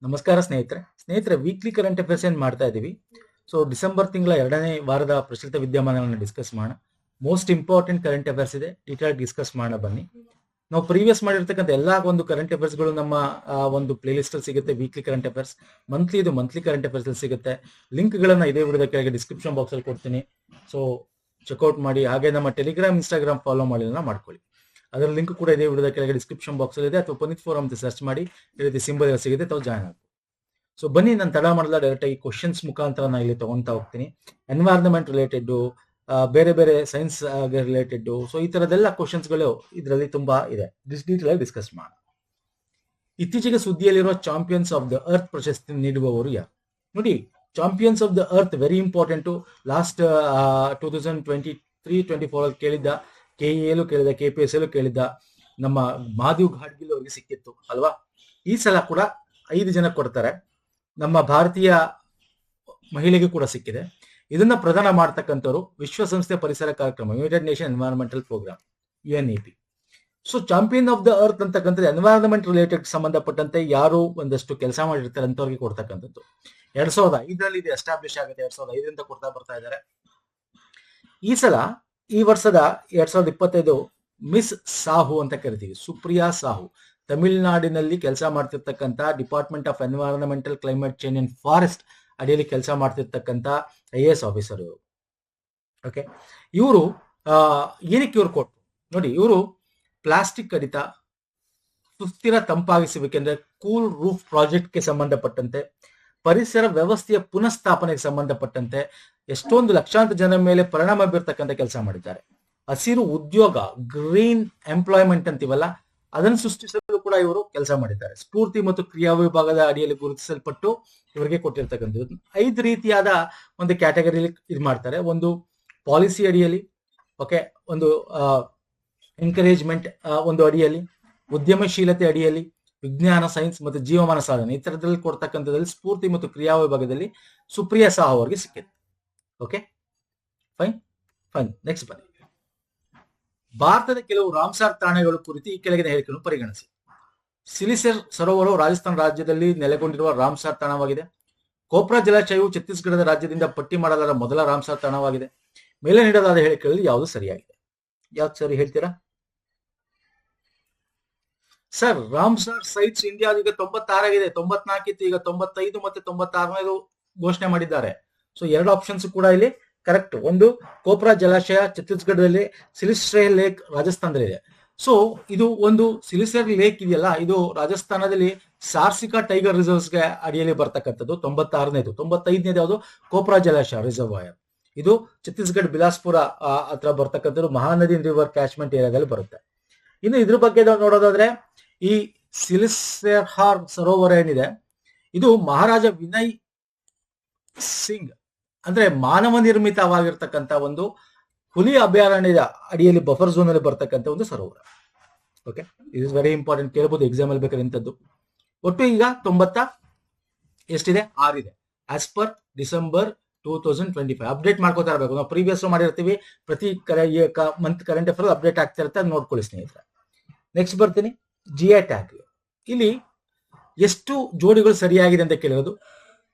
ನಮಸ್ಕಾರ ಸ್ನೇಹಿತರೆ weekly current affairs ಏನ್ ಮಾಡ್ತಾ ಇದೀವಿ. ಸೊ ಡಿಸೆಂಬರ್ ತಿಂಗಳ 2ನೇ ವಾರದ ಪ್ರಚಲಿತ ವಿದ್ಯಮಾನಗಳನ್ನ ಡಿಸ್ಕಸ್ ಮಾಡೋಣ. ಮೋಸ್ಟ್ ಇಂಪಾರ್ಟೆಂಟ್ ಕರೆಂಟ್ ಅಫೇರ್ಸ್ ಇದೆ, ಡೀಟೇಲ್ ಡಿಸ್ಕಸ್ ಮಾಡೋಣ ಬನ್ನಿ. ನಾವು ಪ್ರೀವಿಯಸ್ ಮಾಡಿರ್ತಕ್ಕಂಥ ಎಲ್ಲಾ ಒಂದು ಕರೆಂಟ್ ಅಫೇರ್ಸ್ ಗಳು ನಮ್ಮ ಒಂದು ಪ್ಲೇ ಲಿಸ್ಟ್ ಅಲ್ಲಿ ಸಿಗುತ್ತೆ. Weekly current affairs, monthly current affairs ಅಲ್ಲಿ ಸಿಗುತ್ತೆ. ಲಿಂಕ್ ಗಳನ್ನ ಇದೇ ವಿಡಿಯೋದ ಕೆಳಗೆ ಡಿಸ್ಕ್ರಿಪ್ಷನ್ ಬಾಕ್ಸ್ ಅಲ್ಲಿ ಕೊಡ್ತೀನಿ. ಸೊ ಚೆಕ್ಔಟ್ ಮಾಡಿ. ಹಾಗೆ ನಮ್ಮ ಟೆಲಿಗ್ರಾಮ್, ಇನ್ಸ್ಟಾಗ್ರಾಮ್ ಫಾಲೋ ಮಾಡ್ಕೊಳ್ಳಿ. ಅದರ ಲಿಂಕ್ ಕೂಡ ಇದೇ ವಿಡಿಯೋದ ಕೆಳಗೆ ಡಿಸ್ಕ್ರಿಪ್ಷನ್ ಬಾಕ್ಸ್ ಅಲ್ಲಿ ಇದೆ, ಅಥವಾ ಪುನೀತ್ ಫೋರಂ ಅಂತ ಸರ್ಚ್ ಮಾಡಿ ಈ ರೀತಿ ಸಿಂಬಲ್ ಸಿಗುತ್ತೆ, ತಾವು ಜಾಯ್ನ್ ಆಗಿ. ಸೊ ಬನ್ನಿ, ನಾನು ತಡ ಮಾಡಲ್ಲ, ಡೈರೆಕ್ಟ್ ಆಗಿ ಕ್ವಶನ್ಸ್ ಮುಖಾಂತರ ನಾನು ಇಲ್ಲಿ ತಗೊಂತಾ ಹೋಗ್ತೀನಿ. ಎನ್ವೈರನ್ಮೆಂಟ್ ರಿಲೇಟೆಡ್, ಬೇರೆ ಸೈನ್ಸ್ ರಿಲೇಟೆಡ್, ಸೊ ಈ ತರದೆಲ್ಲ ಕ್ವಶನ್ಸ್ ಗಳು ಇದರಲ್ಲಿ ತುಂಬಾ ಇದೆ. ಡೀಟೇಲ್ ಆಗಿ ಡಿಸ್ಕಸ್ ಮಾಡೋಣ. ಇತ್ತೀಚೆಗೆ ಸುದ್ದಿಯಲ್ಲಿರುವ ಚಾಂಪಿಯನ್ಸ್ ಆಫ್ ದ ಅರ್ತ್ ಪ್ರಶಸ್ತಿ ನೀಡುವವರು ಯಾರು? ನೋಡಿ, champions of the earth very important. Last 2023-24 ಅಲ್ಲಿ ಕೇಳಿದ್ದ, ಕೆಇಎಲು ಕೇಳಿದ, ಕೆಪಿಎಸ್ ಕೇಳಿದ್ದ, ನಮ್ಮ ಮಾಧವ್ ಘಾಡ್ಗಿಲ್ ಅವರಿಗೆ ಸಿಕ್ಕಿತ್ತು ಅಲ್ವಾ? ಈ ಸಲ ಕೂಡ 5 ಜನ ಕೊಡ್ತಾರೆ. ನಮ್ಮ ಭಾರತೀಯ ಮಹಿಳೆಗೆ ಕೂಡ ಸಿಕ್ಕಿದೆ. ಇದನ್ನ ಪ್ರದಾನ ಮಾಡ್ತಕ್ಕಂಥವ್ರು ವಿಶ್ವಸಂಸ್ಥೆ ಪರಿಸರ ಕಾರ್ಯಕ್ರಮ, united nation environmental programme, UNEP. So champion of the earth ಅಂತಕ್ಕಂಥದ್ದು ಎನ್ವೈರನ್ಮೆಂಟ್ ರಿಲೇಟೆಡ್ ಸಂಬಂಧಪಟ್ಟಂತೆ ಯಾರು ಒಂದಷ್ಟು ಕೆಲಸ ಮಾಡಿರ್ತಾರೆ ಅಂತವ್ರಿಗೆ ಕೊಡ್ತಕ್ಕಂಥದ್ದು. 2005ರಲ್ಲಿ ಇದು ಎಸ್ಟಾಬ್ಲಿಷ್ ಆಗುತ್ತೆ. 2005ರಿಂದ ಕೊಡ್ತಾ ಬರ್ತಾ ಇದ್ದಾರೆ. ಈ ವರ್ಷದ 2025 ಮಿಸ್ ಸಾಹು ಅಂತ ಕರಿತೀವಿ, ಸುಪ್ರಿಯಾ ಸಾಹು. ತಮಿಳುನಾಡಿನಲ್ಲಿ ಕೆಲಸ ಮಾಡ್ತಿರ್ತಕ್ಕಂಥ department of environmental climate change and forest ಅಡಿಯಲ್ಲಿ ಕೆಲಸ ಮಾಡ್ತಿರ್ತಕ್ಕಂಥ IAS ಆಫೀಸರ್ ಇವರು. ಓಕೆ, ಇವರು ಏನಕ್ಕೆ ಇವ್ರು ಕೊಟ್ಟರು ನೋಡಿ, ಇವರು ಪ್ಲಾಸ್ಟಿಕ್ ಕಡಿತ, ಸುಸ್ಥಿರ ತಂಪಾಗಿಸುವಿಕೆ ಅಂದ್ರೆ ಕೂಲ್ ರೂಫ್ ಪ್ರಾಜೆಕ್ಟ್ಗೆ ಸಂಬಂಧಪಟ್ಟಂತೆ, ಪರಿಸರ ವ್ಯವಸ್ಥೆಯ ಪುನಃಸ್ಥಾಪನೆಗೆ ಸಂಬಂಧಪಟ್ಟಂತೆ ಎಷ್ಟೊಂದು ಲಕ್ಷಾಂತರ ಜನ ಮೇಲೆ ಪರಿಣಾಮ ಬೀರ್ತಕ್ಕಂಥ ಕೆಲಸ ಮಾಡಿದ್ದಾರೆ. ಹಸಿರು ಉದ್ಯೋಗ, ಗ್ರೀನ್ ಎಂಪ್ಲಾಯ್ಮೆಂಟ್ ಅಂತೀವಲ್ಲ, ಅದನ್ನು ಸೃಷ್ಟಿಸಲು ಕೂಡ ಇವರು ಕೆಲಸ ಮಾಡಿದ್ದಾರೆ. ಸ್ಫೂರ್ತಿ ಮತ್ತು ಕ್ರಿಯಾ ವಿಭಾಗದ ಅಡಿಯಲ್ಲಿ ಗುರುತಿಸಲ್ಪಟ್ಟು ಇವರಿಗೆ ಕೊಟ್ಟಿರ್ತಕ್ಕಂಥದ್ದು 5 ರೀತಿಯಾದ ಒಂದು ಕ್ಯಾಟಗರಿಯಲ್ಲಿ ಇದು ಮಾಡ್ತಾರೆ. ಒಂದು ಪಾಲಿಸಿ ಅಡಿಯಲ್ಲಿ, ಓಕೆ, ಒಂದು ಎನ್ಕರೇಜ್ಮೆಂಟ್ ಒಂದು ಅಡಿಯಲ್ಲಿ, ಉದ್ಯಮಶೀಲತೆ ಅಡಿಯಲ್ಲಿ, ವಿಜ್ಞಾನ, ಸೈನ್ಸ್ ಮತ್ತು ಜೀವಮಾನ ಸಾಧನೆ ಈ ತರದಲ್ಲಿ ಕೊಡ್ತಕ್ಕಂಥದ್ದಲ್ಲಿ ಸ್ಫೂರ್ತಿ ಮತ್ತು ಕ್ರಿಯಾ ವಿಭಾಗದಲ್ಲಿ ಸುಪ್ರಿಯಾ ಸಾಹು ಅವರಿಗೆ ಸಿಕ್ಕಿದೆ. Okay, fine. ನೆಕ್ಸ್ಟ್ ಬನ್ನಿ. ಭಾರತದ ಕೆಲವು ರಾಮ್ಸಾರ್ ತಾಣಗಳು ಕುರಿತು ಈ ಕೆಳಗಿನ ಹೇಳಿಕೆಯನ್ನು ಪರಿಗಣಿಸಿ. ಸಿಲಿಸರ್ ಸರೋವರವು ರಾಜಸ್ಥಾನ ರಾಜ್ಯದಲ್ಲಿ ನೆಲೆಗೊಂಡಿರುವ ರಾಮ್ಸಾರ್ ತಾಣವಾಗಿದೆ. ಕೋಪ್ರಾ ಜಲಾಶಯವು ಛತ್ತೀಸ್ಗಢದ ರಾಜ್ಯದಿಂದ ಪಟ್ಟಿ ಮಾಡಲಾದ ಮೊದಲ ರಾಮ್ಸಾರ್ ತಾಣವಾಗಿದೆ. ಮೇಲೆ ನೀಡಲಾದ ಹೇಳಿಕೆಗಳಲ್ಲಿ ಯಾವುದು ಸರಿಯಾಗಿದೆ? ಯಾವ್ದು ಸರಿ ಹೇಳ್ತೀರಾ ಸರ್? ರಾಮ್ಸಾರ್ ಸೈಟ್ಸ್ ಇಂಡಿಯಾದ ಈಗ 96 ಆಗಿದೆ, 94 ಇತ್ತು, ಈಗ 95 ಮತ್ತೆ 96 ಘೋಷಣೆ ಮಾಡಿದ್ದಾರೆ. ಸೊ 2 ಆಪ್ಷನ್ಸ್ ಕೂಡ ಇಲ್ಲಿ ಕರೆಕ್ಟ್. ಒಂದು ಕೋಪ್ರಾ ಜಲಾಶಯ ಛತ್ತೀಸ್ಗಢದಲ್ಲಿ, ಸಿಲಿಸ್ಟ್ರೇರ್ ಲೇಕ್ ರಾಜಸ್ಥಾನದಲ್ಲಿದೆ. ಸೊ ಇದು ಒಂದು ಸಿಲಿಸ್ಟರ್ ಲೇಕ್ ಇದೆಯಲ್ಲ, ಇದು ರಾಜಸ್ಥಾನದಲ್ಲಿ ಸಾರ್ಸಿಕಾ ಟೈಗರ್ ರಿಸರ್ವ್ಸ್ಗೆ ಅಡಿಯಲ್ಲಿ ಬರ್ತಕ್ಕಂಥದ್ದು. 96ನೇದು. 95ನೇದು ಯಾವುದು? ಕೋಪ್ರಾ ಜಲಾಶಯ ರಿಸರ್ವಾಯರ್. ಇದು ಛತ್ತೀಸ್ಗಢ ಬಿಲಾಸ್ಪುರ ಹತ್ರ ಬರ್ತಕ್ಕಂಥದ್ದು, ಮಹಾನದಿ ರಿವರ್ ಕ್ಯಾಚ್ಮೆಂಟ್ ಏರಿಯಾದಲ್ಲಿ ಬರುತ್ತೆ. ಇನ್ನು ಇದ್ರ ಬಗ್ಗೆ ನೋಡೋದಾದ್ರೆ, ಈ ಸಿಲಿಸ್ಟರ್ ಸರೋವರ ಏನಿದೆ, ಇದು ಮಹಾರಾಜ ವಿನಯ್ ಸಿಂಗ್ ಅಂದ್ರೆ ಮಾನವ ನಿರ್ಮಿತವಾಗಿರ್ತಕ್ಕಂಥ ಒಂದು ಹುಲಿ ಅಭಯಾರಣ್ಯದ ಅಡಿಯಲ್ಲಿ ಬಫರ್ ಝೋನ್ ಅಲ್ಲಿ ಬರ್ತಕ್ಕಂಥ ಒಂದು ಸರೋವರ. Okay, it is very important, ಕೇಳಬಹುದು ಎಕ್ಸಾಮ್ ಅಲ್ಲಿ ಬೇಕಾದ್ರೆ ಇಂಥದ್ದು. ಒಟ್ಟು ಈಗ 90 ಎಷ್ಟಿದೆ? 6 ಇದೆ. ಆಸ್ ಪರ್ ಡಿಸೆಂಬರ್ 2025 ಅಪ್ಡೇಟ್ ಮಾಡ್ಕೋತಾ ಇರಬೇಕು. ನಾವು ಪ್ರೀವಿಯಸ್ ಮಾಡಿರ್ತೀವಿ, ಪ್ರತಿ ಮಂತ್ ಕರೆಂಟ್ ಅಫೇರ್ ಅಪ್ಡೇಟ್ ಆಗ್ತಾ ಇರುತ್ತೆ, ಅದು ನೋಡ್ಕೊಳ್ಳಿ ಸ್ನೇಹಿತರೆ. ನೆಕ್ಸ್ಟ್ ಬರ್ತೀನಿ, GI ಟ್ಯಾಗ್. ಇಲ್ಲಿ ಎಷ್ಟು ಜೋಡಿಗಳು ಸರಿಯಾಗಿದೆ ಅಂತ ಕೇಳಿರೋದು.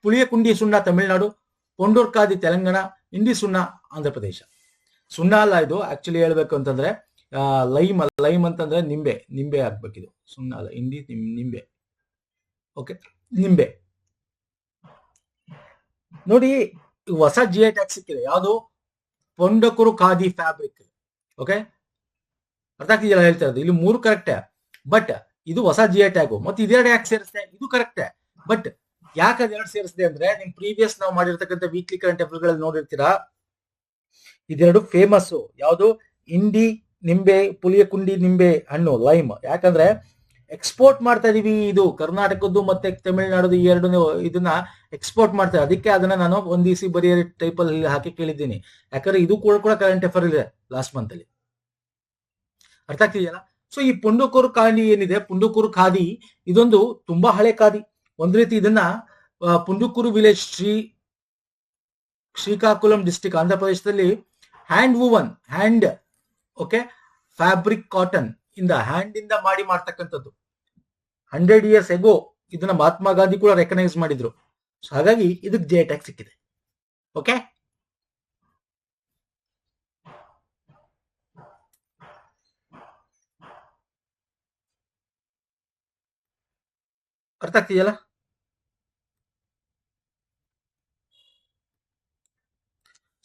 ಪುಳಿಯಕುಂಡಿ ಸುಣ್ಣ ತಮಿಳುನಾಡು, ಪೊಂಡೂರ್ ಖಾದಿ ತೆಲಂಗಾಣ, ಇಂಡಿ ಸುಣ್ಣ ಆಂಧ್ರ ಪ್ರದೇಶ. ಸುಣ್ಣ ಅಲ್ಲ ಇದು, ಆಕ್ಚುಲಿ ಹೇಳ್ಬೇಕು ಅಂತಂದ್ರೆ ಲೈಮ್ ಅಂತಂದ್ರೆ ನಿಂಬೆ ಆಗ್ಬೇಕಿದು, ಸುಣ್ಣ ಅಲ್ಲ. ಇಂಡಿ ನಿಂಬೆ. ಓಕೆ, ನಿಂಬೆ. ನೋಡಿ, ಹೊಸ GI ಟ್ಯಾಗ್ ಸಿಕ್ಕಿದೆ. ಯಾವುದು? ಪೊಂಡಕೂರು ಖಾದಿ ಫ್ಯಾಬ್ರಿಕ್. ಓಕೆ, ಅರ್ಥ ಆಗ್ತಿದೆಯಲ್ಲ ಹೇಳ್ತಾ ಇರೋದು? ಇಲ್ಲಿ 3 ಕರೆಕ್ಟೇ, ಬಟ್ ಇದು ಹೊಸ GI ಟ್ಯಾಗು. ಮತ್ತೆ ಇದೆರಡು ಯಾಕೆ ಸೇರಿಸ್ತೆ? ಇದು ಕರೆಕ್ಟೇ, ಬಟ್ ಯಾಕೆ ಅದು 2 ಸೇರಿಸಿದೆ ಅಂದ್ರೆ, ನಿಮ್ ಪ್ರೀವಿಯಸ್ ನಾವು ಮಾಡಿರ್ತಕ್ಕಂಥ ವೀಕ್ಲಿ ಕರೆಂಟ್ ಅಫೇರ್ ಗಳಲ್ಲಿ ನೋಡಿರ್ತೀರಾ, ಇದೆರಡು ಫೇಮಸ್. ಯಾವುದು? ಇಂಡಿ ನಿಂಬೆ, ಪುಲಿಯಕುಂಡಿ ನಿಂಬೆ ಹಣ್ಣು, ಲೈಮ್. ಯಾಕಂದ್ರೆ ಎಕ್ಸ್ಪೋರ್ಟ್ ಮಾಡ್ತಾ ಇದೀವಿ, ಇದು ಕರ್ನಾಟಕದ್ದು ಮತ್ತೆ ತಮಿಳುನಾಡು ಈ 2 ಇದನ್ನ ಎಕ್ಸ್ಪೋರ್ಟ್ ಮಾಡ್ತಾರೆ. ಅದಕ್ಕೆ ಅದನ್ನ ನಾನು ಹೊಂದಿಸಿ ಬರೆಯ ಟೈಪ್ ಅಲ್ಲಿ ಹಾಕಿ ಕೇಳಿದ್ದೀನಿ. ಯಾಕಂದ್ರೆ ಇದು ಕೂಡ ಕರೆಂಟ್ ಅಫೇರ್ ಇದೆ ಲಾಸ್ಟ್ ಮಂತ್ ಅಲ್ಲಿ. ಅರ್ಥ ಆಗ್ತಿದೆಯಲ್ಲ? ಸೊ ಈ ಪುಂಡಕೂರು ಖಾದಿ ಏನಿದೆ, ಪುಂಡಕೂರು ಖಾದಿ ಇದೊಂದು ತುಂಬಾ ಹಳೆ ಖಾದಿ. ಒಂದ್ ರೀತಿ ಇದನ್ನ ಪುಂಡುಕೂರು ವಿಲೇಜ್, ಶ್ರೀಕಾಕುಲಂ ಡಿಸ್ಟ್ರಿಕ್ಟ್, ಆಂಧ್ರ ಪ್ರದೇಶದಲ್ಲಿ ಹ್ಯಾಂಡ್ ಓಕೆ ಫ್ಯಾಬ್ರಿಕ್ ಕಾಟನ್ ಇಂದ ಹ್ಯಾಂಡ್ ಇಂದ ಮಾಡ್ತಕ್ಕಂಥದ್ದು. 100 years ಎಗೋ ಇದನ್ನ ಮಹಾತ್ಮ ಗಾಂಧಿ ಕೂಡ ರೆಕಗ್ನೈಸ್ ಮಾಡಿದ್ರು. ಸೊ ಹಾಗಾಗಿ ಇದಕ್ಕೆ ಜೆ ಟ್ಯಾಗ್ ಸಿಕ್ಕಿದೆ. ಓಕೆ, ಅರ್ಥ ಆಗ್ತಿದೆಯಲ್ಲ?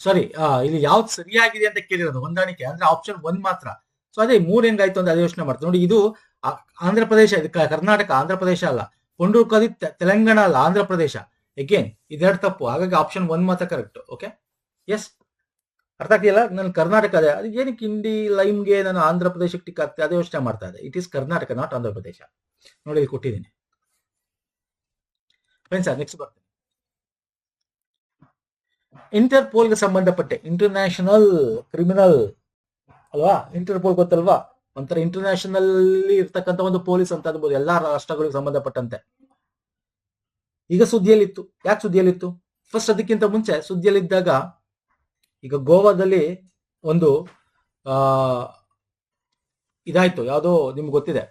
ಸಾರಿ, ಇಲ್ಲಿ ಯಾವ್ದು ಸರಿಯಾಗಿದೆ ಅಂತ ಕೇಳಿರೋದು ಹೊಂದಾಣಿಕೆ ಅಂದ್ರೆ ಆಪ್ಷನ್ 1 ಮಾತ್ರ. ಸೊ ಅದೇ 3 ಹೆಂಗಾಯ್ತು ಅಂತ ಅದೇ ಯೋಚನೆ ಮಾಡ್ತಾರೆ ನೋಡಿ. ಇದು ಆಂಧ್ರ ಪ್ರದೇಶ, ಇದು ಕರ್ನಾಟಕ, ಆಂಧ್ರ ಪ್ರದೇಶ ಅಲ್ಲ. ಪೊಂಡೂರ್ಕದಿ ತೆಲಂಗಾಣ ಅಲ್ಲ, ಆಂಧ್ರ ಪ್ರದೇಶ. ಅಗೇನ್ ಇದೆರಡು ತಪ್ಪು, ಹಾಗಾಗಿ ಆಪ್ಷನ್ 1 ಮಾತ್ರ ಕರೆಕ್ಟ್. ಓಕೆ, ಎಸ್, ಅರ್ಥ ಆಗ್ತಿಲ್ಲ. ನಾನು ಕರ್ನಾಟಕ ಅದೇ, ಅದು ಏನಕ್ಕೆ ಇಂಡಿ ಲೈಮ್ಗೆ ನಾನು ಆಂಧ್ರ ಪ್ರದೇಶಕ್ಕೆ ಟಿಕ್ ಆಗ್ತದೆ ಅದೇ ಯೋಚನೆ ಮಾಡ್ತಾ ಇದೆ. It is Karnataka, not Andhra Pradesh. ನೋಡಿ ಇಲ್ಲಿ ಕೊಟ್ಟಿದ್ದೀನಿ ಫ್ರೆಂಡ್ಸ್. ನೆಕ್ಸ್ಟ್ ಬರ್ತೇನೆ. ಇಂಟರ್ಪೋಲ್ಗೆ ಸಂಬಂಧಪಟ್ಟೆ, ಇಂಟರ್ನ್ಯಾಷನಲ್ ಕ್ರಿಮಿನಲ್ ಅಲ್ವಾ, ಇಂಟರ್ಪೋಲ್ ಗೊತ್ತಲ್ವಾ, ಒಂಥರ ಇಂಟರ್ನ್ಯಾಷನಲ್ ಇರ್ತಕ್ಕಂಥ ಒಂದು ಪೊಲೀಸ್ ಅಂತ ಅನ್ಬೋದು, ಎಲ್ಲಾ ರಾಷ್ಟ್ರಗಳಿಗೆ ಸಂಬಂಧಪಟ್ಟಂತೆ. ಈಗ ಸುದ್ದಿಯಲ್ಲಿತ್ತು. ಯಾಕೆ ಸುದ್ದಿಯಲ್ಲಿತ್ತು? ಫಸ್ಟ್ ಅದಕ್ಕಿಂತ ಮುಂಚೆ ಸುದ್ದಿಯಲ್ಲಿದ್ದಾಗ ಈಗ ಗೋವಾದಲ್ಲಿ ಒಂದು ಇದಾಯ್ತು, ಯಾವುದೋ ನಿಮ್ಗೆ ಗೊತ್ತಿದೆ,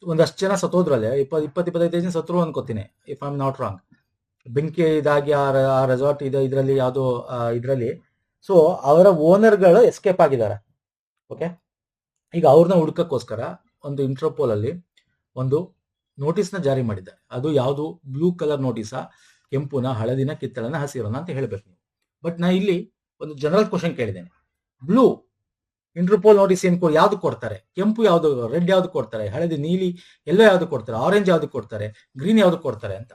ಒಂದಷ್ಟು ಜನ ಸತ್ತೋದ್ರಲ್ಲಿ 25 ಜನ ಸತ್ರು ಅನ್ಕೋತೀನಿ, if I am not wrong. ಬೆಂಕಿ ಇದಾಗಿ ಆ ರೆಸಾರ್ಟ್ ಇದರಲ್ಲಿ ಯಾವುದೋ ಇದರಲ್ಲಿ. ಸೊ ಅವರ ಓನರ್ಗಳು ಎಸ್ಕೇಪ್ ಆಗಿದ್ದಾರೆ. ಓಕೆ, ಈಗ ಅವ್ರನ್ನ ಹುಡುಕಕ್ಕೋಸ್ಕರ ಒಂದು ಇಂಟರ್ಪೋಲ್ ಅಲ್ಲಿ ಒಂದು ನೋಟಿಸ್ನ ಜಾರಿ ಮಾಡಿದ್ದಾರೆ. ಅದು ಯಾವುದು, ಬ್ಲೂ ಕಲರ್ ನೋಟಿಸಾ, ಕೆಂಪುನ, ಹಳದಿನ, ಕಿತ್ತಳನ, ಹಸಿರನ ಅಂತ ಹೇಳ್ಬೇಕು ನೀವು. ಬಟ್ ನಾ ಇಲ್ಲಿ ಒಂದು ಜನರಲ್ ಕ್ವಶನ್ ಕೇಳಿದ್ದೇನೆ. ಬ್ಲೂ ಇಂಟರ್ಪೋಲ್ ನೋಟಿಸ್ ಯಾವ್ದು ಕೊಡ್ತಾರೆ? ಕೆಂಪು ಯಾವ್ದು, ರೆಡ್ ಯಾವ್ದು ಕೊಡ್ತಾರೆ, ಹಳದಿ, ನೀಲಿ, ಎಲ್ಲೋ ಯಾವ್ದು ಕೊಡ್ತಾರೆ, ಆರೆಂಜ್ ಯಾವ್ದು ಕೊಡ್ತಾರೆ, ಗ್ರೀನ್ ಯಾವ್ದು ಕೊಡ್ತಾರೆ ಅಂತ.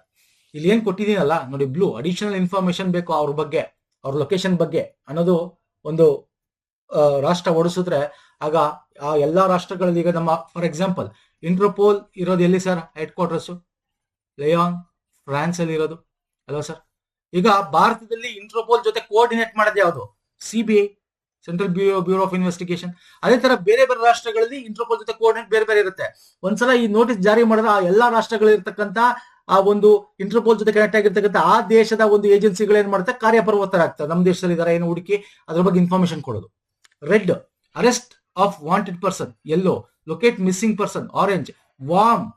ಇಲ್ಲಿ ಏನ್ ಕೊಟ್ಟಿದ್ದೀನಲ್ಲ ನೋಡಿ, ಬ್ಲೂ ಅಡಿಷನಲ್ ಇನ್ಫಾರ್ಮೇಶನ್ ಬೇಕು ಅವ್ರ ಬಗ್ಗೆ, ಅವ್ರ ಲೊಕೇಶನ್ ಬಗ್ಗೆ ಅನ್ನೋದು ಒಂದು ರಾಷ್ಟ್ರ ಓಡಿಸಿದ್ರೆ ಆಗ ಆ ಎಲ್ಲಾ ರಾಷ್ಟ್ರಗಳಲ್ಲಿ, ಈಗ ನಮ್ಮ ಫಾರ್ ಎಕ್ಸಾಂಪಲ್ ಇಂಟರ್ಪೋಲ್ ಇರೋದು ಎಲ್ಲಿ sir? Head quarters Lyon, France ಅಲ್ಲಿ ಇರೋದು ಅಲ್ವಾ ಸರ್? ಈಗ ಭಾರತದಲ್ಲಿ ಇಂಟರ್ಪೋಲ್ ಜೊತೆ ಕೋಆರ್ಡಿನೇಟ್ ಮಾಡೋದು ಯಾವುದು? CBI, central bureau of investigation. ಅದೇ ತರ ಬೇರೆ ಬೇರೆ ರಾಷ್ಟ್ರಗಳಲ್ಲಿ ಇಂಟರ್ಪೋಲ್ ಜೊತೆ ಕೋಆರ್ಡಿನೇಟ್ ಬೇರೆ ಬೇರೆ ಇರುತ್ತೆ. ಒಂದ್ಸಲ ಈ ನೋಟಿಸ್ ಜಾರಿ ಮಾಡಿದ್ರೆ ಆ ಎಲ್ಲಾ ರಾಷ್ಟ್ರಗಳಿರ್ತಕ್ಕಂಥ ಆ ಒಂದು ಇಂಟರ್ಪೋಲ್ ಜೊತೆ ಕನೆಕ್ಟ್ ಆಗಿರ್ತಕ್ಕಂಥ ಆ ದೇಶದ ಒಂದು ಏಜೆನ್ಸಿಗಳು ಏನ್ ಮಾಡುತ್ತೆ, ಕಾರ್ಯಪ್ರವೃತ್ತರ ಆಗ್ತದೆ. ನಮ್ಮ ದೇಶದಲ್ಲಿ ಇದಾರೆ ಏನು ಹುಡುಕಿ ಅದ್ರ ಬಗ್ಗೆ ಇನ್ಫಾರ್ಮೇಶನ್ ಕೊಡೋದು. Red, arrest of wanted person. Yellow, locate missing person. Orange, warn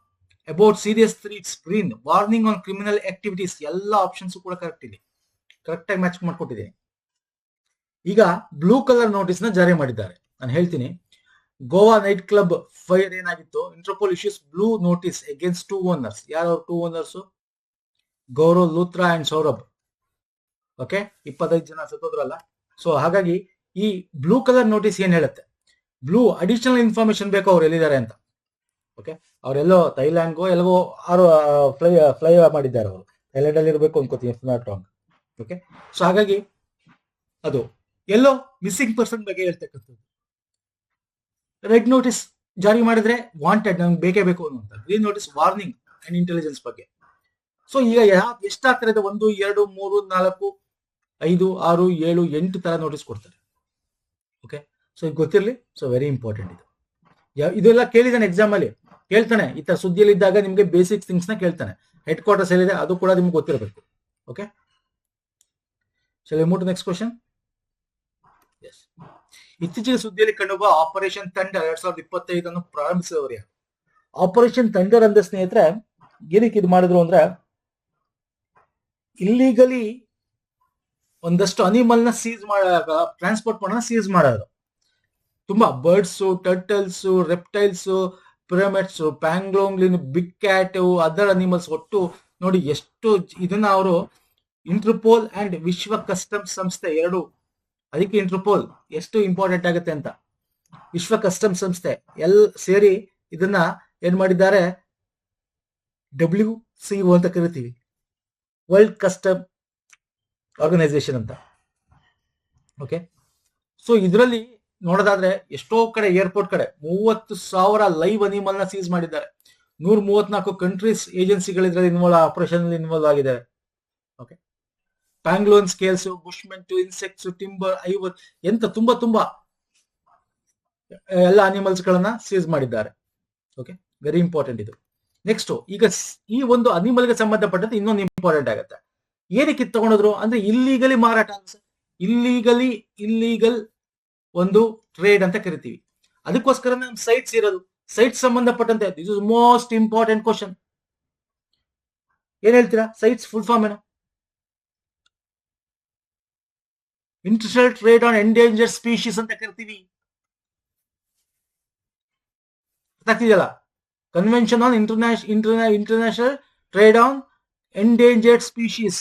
about serious threats. Green, warning on criminal activities. ಎಲ್ಲ ಆಪ್ಷನ್ಸ್ ಕೂಡ ಕರೆಕ್ಟ್ ಇದೆ, ಕರೆಕ್ಟ್ ಆಗಿ ಮ್ಯಾಚ್ ಮಾಡ್ಕೊಟ್ಟಿದ್ದೀನಿ. ಈಗ ಬ್ಲೂ ಕಲರ್ ನೋಟಿಸ್ ನ ಜಾರಿ ಮಾಡಿದ್ದಾರೆ. ನಾನು ಹೇಳ್ತೀನಿ, ಗೋವಾ ನೈಟ್ ಕ್ಲಬ್ ಫೈರ್ ಏನಾಗಿತ್ತು, Interpol issues blue notice against 2 owners. ಯಾರು 2 owners? Gaurav Luthra and Saurabh. Okay, 25 ಜನ ಸತ್ತೋದ್ರಲ್ಲ. ಸೊ ಹಾಗಾಗಿ ಈ ಬ್ಲೂ ಕಲರ್ ನೋಟಿಸ್ ಏನ್ ಹೇಳುತ್ತೆ? ಬ್ಲೂ ಅಡಿಷನಲ್ ಇನ್ಫಾರ್ಮೇಶನ್ ಬೇಕು ಅವ್ರು ಎಲ್ಲಿದ್ದಾರೆ ಅಂತ. ಓಕೆ, ಅವರೆಲ್ಲೋ ಥೈಲ್ಯಾಂಡ್ಗೋ ಎಲ್ಲವೋ ಫ್ಲೈ ಮಾಡಿದ್ದಾರೆ. ಅವರು ಥೈಲ್ಯಾಂಡ್ ಅಲ್ಲಿ ಇರಬೇಕು ಅನ್ಕೋತೀನಿ, ನಾಟ್ ರಾಂಗ್. ಓಕೆ, ಸೊ ಹಾಗಾಗಿ ಅದು ಎಲ್ಲೋ ಮಿಸ್ಸಿಂಗ್ ಪರ್ಸನ್ ಬಗ್ಗೆ ಹೇಳ್ತಕ್ಕಂಥದ್ದು. ರೆಡ್ ನೋಟಿಸ್ ಜಾರಿ ಮಾಡಿದ್ರೆ ವಾಂಟೆಡ್, ನಮ್ಗೆ ಬೇಕೇ ಬೇಕು ಅನ್ನುವಂತ. Green notice warning and intelligence ಬಗ್ಗೆ. ಸೊ ಈಗ ಎಷ್ಟಾಗ್ತಾರೆ? 1, 2, 3, 4, 5, 6, 7, 8 ತರ ನೋಟಿಸ್ ಕೊಡ್ತಾರೆ. ಓಕೆ, ಸೊ ಇದು ಗೊತ್ತಿರಲಿ. ಸೊ ವೆರಿ ಇಂಪಾರ್ಟೆಂಟ್ ಇದು. ಇದೆಲ್ಲ ಕೇಳಿದಾನೆ ಎಕ್ಸಾಮ್ ಅಲ್ಲಿ, ಕೇಳ್ತಾನೆ. ಈ ತರ ಸುದ್ದಿಯಲ್ಲಿ ಇದ್ದಾಗ ನಿಮ್ಗೆ ಬೇಸಿಕ್ ಥಿಂಗ್ಸ್ ನ ಕೇಳ್ತಾನೆ. ಹೆಡ್ ಕ್ವಾರ್ಟರ್ಸ್ ಎಲ್ಲಿದೆ ಅದು ಕೂಡ ನಿಮ್ಗೆ ಗೊತ್ತಿರಬೇಕು. Okay, move to next question. Yes, ಇತ್ತೀಚೆಗೆ ಸುದ್ದಿಯಲ್ಲಿ ಕಂಡುಬರುವ ಆಪರೇಷನ್ ಥಂಡರ್ 2025 ಅನ್ನು ಪ್ರಾರಂಭಿಸಿದವರು ಯಾರು? ಆಪರೇಷನ್ ಥಂಡರ್ ಅಂದ್ರೆ ಸ್ನೇಹಿತರೆ, ಏನಕ್ಕೆ ಇದು ಮಾಡಿದ್ರು ಅಂದ್ರೆ, ಇಲ್ಲಿಗಲಿ ಒಂದಷ್ಟು ಅನಿಮಲ್ ನ ಸೀಸ್ ಟ್ರಾನ್ಸ್ಪೋರ್ಟ್ ಮಾಡೋಣ, ಸೀಸ್ ಮಾಡೋದು. ತುಂಬಾ birds, turtles, reptiles, pyramids, pangolin, big cat, other animals, ಒಟ್ಟು ನೋಡಿ ಎಷ್ಟು ಇದನ್ನ ಅವರು ಇಂಟರ್ಪೋಲ್ ಅಂಡ್ ವಿಶ್ವ ಕಸ್ಟಮ್ಸ್ ಸಂಸ್ಥೆ ಎರಡು. ಅದಕ್ಕೆ ಇಂಟರ್ಪೋಲ್ ಎಷ್ಟು ಇಂಪಾರ್ಟೆಂಟ್ ಆಗುತ್ತೆ ಅಂತ. ವಿಶ್ವ ಕಸ್ಟಮ್ಸ್ ಸಂಸ್ಥೆ ಸೇರಿ ಇದನ್ನ ಏನ್ ಮಾಡಿದ್ದಾರೆ, WCO ಅಂತ ಕರಿತೀವಿ, ವರ್ಲ್ಡ್ ಕಸ್ಟಮ್ ಆರ್ಗನೈಸೇಷನ್ ಅಂತ. ಓಕೆ, ಸೊ ಇದರಲ್ಲಿ ನೋಡೋದಾದ್ರೆ ಎಷ್ಟೋ ಕಡೆ ಏರ್ಪೋರ್ಟ್ ಕಡೆ 30,000 ಲೈವ್ ಅನಿಮಲ್ ನ ಸೀಸ್ ಮಾಡಿದ್ದಾರೆ. 134 ಕಂಟ್ರೀಸ್ ಏಜೆನ್ಸಿಗಳು ಇದರಲ್ಲಿ ಆಪರೇಷನ್ ಇನ್ವಾಲ್ವ್ ಆಗಿದ್ದಾರೆ. ಓಕೆ, ಪ್ಯಾಂಗ್ಲೋನ್ ಸ್ಕೇಲ್ಸ್, ಬುಷ್ಮೆಂಟ್, ಇನ್ಸೆಕ್ಟ್ಸ್, ಟಿಂಬರ್, ಎಂತ ತುಂಬಾ ಎಲ್ಲ ಅನಿಮಲ್ಸ್ ಗಳನ್ನ ಸೀಸ್ ಮಾಡಿದ್ದಾರೆ. ಓಕೆ, ವೆರಿ ಇಂಪಾರ್ಟೆಂಟ್ ಇದು. ನೆಕ್ಸ್ಟ್, ಈಗ ಈ ಒಂದು ಅನಿಮಲ್ಗೆ ಸಂಬಂಧಪಟ್ಟಂತೆ ಇನ್ನೊಂದು ಇಂಪಾರ್ಟೆಂಟ್ ಆಗುತ್ತೆ. ಏನಕ್ಕೆ ತಗೊಂಡ್ರು ಅಂದ್ರೆ ಇಲ್ಲಿಗಲಿ ಮಾರಾಟ, ಇಲ್ಲೀಗಲ್ ಒಂದು ಟ್ರೇಡ್ ಅಂತ ಕರಿತೀವಿ. ಅದಕ್ಕೋಸ್ಕರ ನಮ್ಮ ಸೈಟ್ಸ್ ಇರೋದು. ಸೈಟ್ಸ್ ಸಂಬಂಧಪಟ್ಟಂತೆ this is most important question. ಏನ್ ಹೇಳ್ತೀರಾ? ಸೈಟ್ಸ್ ಫುಲ್ ಫಾರ್ಮ್ ಏನು? International trade on endanger species ಅಂತ ಕರಿತೀವಿ. ಗೊತ್ತಾಗ್ತಿದೆಯಲ್ಲ? Convention on international trade on endangered species,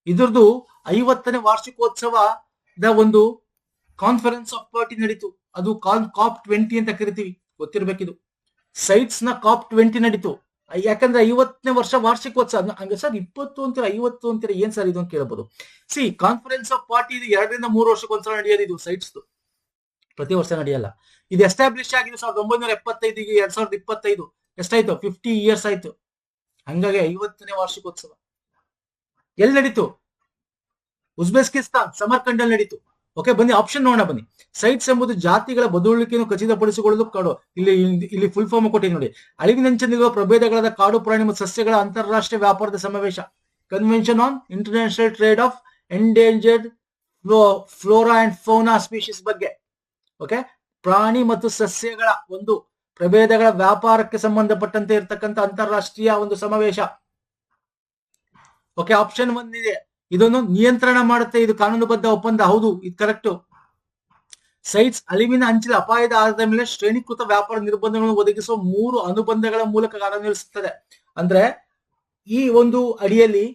ಇದ್ರದ್ದು 50ನೇ ವಾರ್ಷಿಕೋತ್ಸವದ ಒಂದು ಕಾನ್ಫರೆನ್ಸ್ ಆಫ್ ಪಾರ್ಟಿ ನಡೀತು. ಅದು ಕಾಪ್ 20 ಅಂತ ಕರಿತೀವಿ, ಗೊತ್ತಿರ್ಬೇಕಿದು. ಸೈಟ್ಸ್ ನ ಕಾಪ್ 20 ನಡೀತು. ಯಾಕಂದ್ರೆ 50ನೇ ವರ್ಷ ವಾರ್ಷಿಕೋತ್ಸವ. ಹಂಗ ಸರ್ 20 ಅಂತೀರ 50 ಅಂತೀರ, ಏನ್ ಸರ್ ಇದು ಅಂತ ಕೇಳಬಹುದು. ಸಿ, ಕಾನ್ಫರೆನ್ಸ್ ಆಫ್ ಪಾರ್ಟಿ ಇದು 2 ರಿಂದ 3 ವರ್ಷಕ್ಕೊಂದ್ಸಲ ನಡೆಯೋದು. ಇದು ಸೈಟ್ಸ್ ಪ್ರತಿ ವರ್ಷ ನಡೆಯಲ್ಲ. ಇದು ಎಸ್ಟಾಬ್ಲಿಷ್ ಆಗಿದೆ 1975. ಈಗ 2025 ಎಷ್ಟಾಯ್ತು? 50 ಇಯರ್ಸ್ ಆಯ್ತು. ಹಂಗಾಗಿ 50ನೇ ವಾರ್ಷಿಕೋತ್ಸವ ಎಲ್ಲಿ ನಡೀತು? ಉಜ್ಬೇಕಿಸ್ತಾನ್ ಸಮರ್ಕಂಡ್ ಅಲ್ಲಿ ನಡೀತು. ಓಕೆ, ಬನ್ನಿ ಆಪ್ಷನ್ ನೋಡೋಣ ಬನ್ನಿ. ಸೈಟ್ಸ್ ಎಂಬುದು ಜಾತಿಗಳ ಬದುವಳಿಕೆಯನ್ನು ಖಚಿತಪಡಿಸಿಕೊಳ್ಳಲು ಕಾಡು. ಇಲ್ಲಿ ಫುಲ್ ಫಾರ್ಮ್ ಕೊಟ್ಟಿದೆ ನೋಡಿ. ಅಳಿವಿನಂಚಿನಲ್ಲಿರುವ ಪ್ರಭೇದಗಳಾದ ಕಾಡು ಪ್ರಾಣಿ ಮತ್ತು ಸಸ್ಯಗಳ ಅಂತಾರಾಷ್ಟ್ರೀಯ ವ್ಯಾಪಾರದ ಸಮಾವೇಶ. Convention on international trade of endangered flora and fauna species ಬಗ್ಗೆ. ಓಕೆ, ಪ್ರಾಣಿ ಮತ್ತು ಸಸ್ಯಗಳ ಒಂದು ಪ್ರಭೇದಗಳ ವ್ಯಾಪಾರಕ್ಕೆ ಸಂಬಂಧಪಟ್ಟಂತೆ ಇರತಕ್ಕಂಥ ಅಂತಾರಾಷ್ಟ್ರೀಯ ಒಂದು ಸಮಾವೇಶ. ಓಕೆ, ಆಪ್ಷನ್ 1 ಇದೆ. ಇದನ್ನು ನಿಯಂತ್ರಣ ಮಾಡುತ್ತೆ. ಇದು ಕಾನೂನುಬದ್ಧ ಒಪ್ಪಂದ. ಹೌದು, ಇದು ಕರೆಕ್ಟ್. ಸೈಟ್ಸ್ ಅಳಿವಿನ ಅಂಚಿನ ಅಪಾಯದ ಆಧಾರದ ಮೇಲೆ ಶ್ರೇಣೀಕೃತ ವ್ಯಾಪಾರ ನಿರ್ಬಂಧಗಳನ್ನು ಒದಗಿಸುವ 3 ಅನುಬಂಧಗಳ ಮೂಲಕ ಕಾರ್ಯನಿರ್ವಹಿಸುತ್ತದೆ. ಅಂದ್ರೆ ಈ ಒಂದು ಅಡಿಯಲ್ಲಿ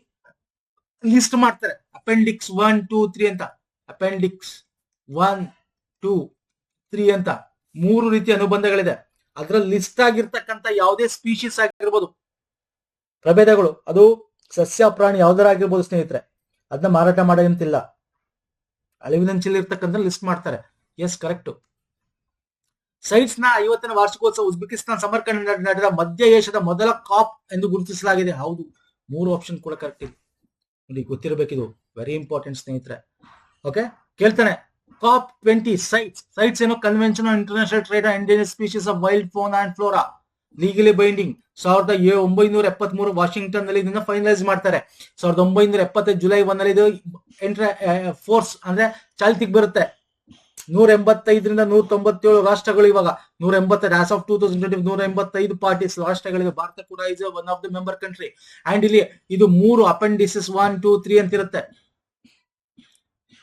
ಲಿಸ್ಟ್ ಮಾಡ್ತಾರೆ. ಅಪೆಂಡಿಕ್ಸ್ 1, 2, 3 ಅಂತ. ಅಪೆಂಡಿಕ್ಸ್ 1, 2, 3 ಅಂತ 3 ರೀತಿಯ ಅನುಬಂಧಗಳಿದೆ. ಅದ್ರಲ್ಲಿ ಲಿಸ್ಟ್ ಆಗಿರ್ತಕ್ಕಂಥ ಯಾವುದೇ ಸ್ಪೀಶೀಸ್ ಆಗಿರ್ಬೋದು, ಪ್ರಭೇದಗಳು, ಅದು ಸಸ್ಯ ಪ್ರಾಣಿ ಯಾವ್ದಾರಾಗಿರ್ಬೋದು ಸ್ನೇಹಿತರೆ, ಅದನ್ನ ಮಾರಾಟ ಮಾಡೋಂತಿಲ್ಲ. ಅಳಿವಿನಂಚಲ್ಲಿ ಇರ್ತಕ್ಕಂಥ ಲಿಸ್ಟ್ ಮಾಡ್ತಾರೆ. S, correct. ಸೈಟ್ಸ್ ನ 50ನೇ ವಾರ್ಷಿಕೋತ್ಸವ ಉಜ್ಬೇಕಿಸ್ತಾನ್ ಸಮರ್ಕಂಡ್ ನಡೆದ ಮಧ್ಯ ಏಷ್ಯಾದ ಮೊದಲ ಕಾಪ್ ಎಂದು ಗುರುತಿಸಲಾಗಿದೆ. ಹೌದು, 3 ಆಪ್ಷನ್ ಕೂಡ ಕರೆಕ್ಟ್ ಇದೆ. ನೋಡಿ, ಗೊತ್ತಿರಬೇಕಿದು, ವೆರಿ ಇಂಪಾರ್ಟೆಂಟ್ ಸ್ನೇಹಿತರೆ. ಓಕೆ, ಕೇಳ್ತಾನೆ ಕಾಪ್ 20 ಸೈಟ್ಸ್ ಏನು? Convention on international trade on endangered species of wild fauna and flora, legally binding. 1973 Washington ನಲ್ಲಿ ಇದನ್ನ ಫೈನಲೈಸ್ ಮಾಡ್ತಾರೆ. 1975 ಜುಲೈ 1 ನಲ್ಲಿ ಇದು ಫೋರ್ಸ್ ಅಂದ್ರೆ ಚಾಲ್ತಿಗೆ ಬರುತ್ತೆ. 185ರಿಂದ 197 ರಾಷ್ಟ್ರಗಳು, ಇವಾಗ 185 ಆಸ್ ಆಫ್ 2020 185 ಪಾರ್ಟೀಸ್ ರಾಷ್ಟ್ರಗಳಿವೆ. ಭಾರತ ಕೂಡ is one of the member country. And ಇಲ್ಲಿ ಇದು 3 ಅಪೆಂಡಿಸಸ್ 1, 2, 3 ಅಂತ ಇರುತ್ತೆ.